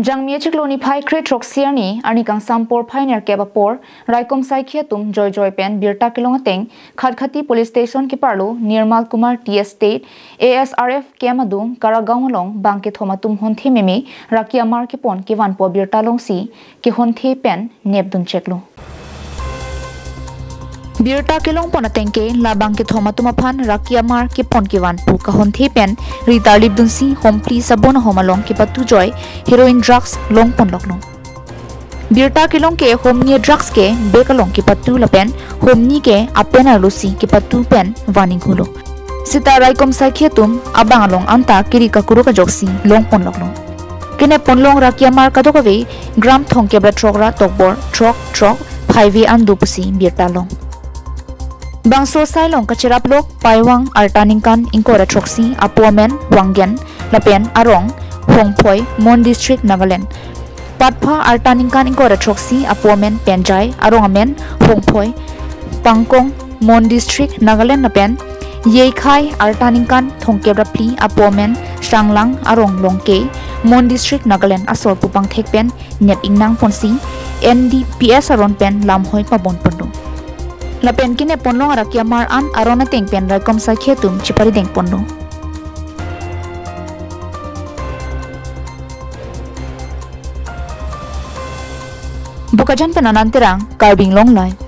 Jangmie chikloni phai kre troxier ni ani kang sampor phainer ke bapor raikom sai khiatum joy pen birta kilong teng khatkhati police station ki parlo Nirmal Kumar T Estate ASRF kemadung karagaung long bangke thomatum honthe meme Raki amar ki pon ki van po birta long si ki honthe pen nebdun cheklo birta kilong pon atengke labang ke thomatum aphan Raki amar ki pon ki van pu ka honthe pen rita libdun si hompli sabon homalong ki patu joy heroin drugs long pon lokno birta kilong ke homni drugs ke bekalong ki patu lapen homni ke apena lusi ki patu pen warning hulo sita raikom sakhiatum abang along anta kiri ka kuru ka joksi long pon lokno kene ponlong Raki amar ka dokave gram thongke bra trokra tokbor trok 5 andu pusi birta long Bangso sailong kachirap lok paiwang artaningkan ingkora troksi apuamen wanggen lapen arong hongphoi mon district Nagaland patpha artaningkan ingkora troksi apuamen penjai arong amen hongphoi pangkong mon district Nagaland lapen yeikhai artaningkan thongkebrapli apuamen sanglang arong longke mon district Nagaland asor pupang thekpen net ingnang ponsi NDPS aron pen lamhoi pabon pondu lapen kine ponlong Raki amar an arona tengpen raikom sakhetum chipari deng ponno bukajan penanantirang karbing long live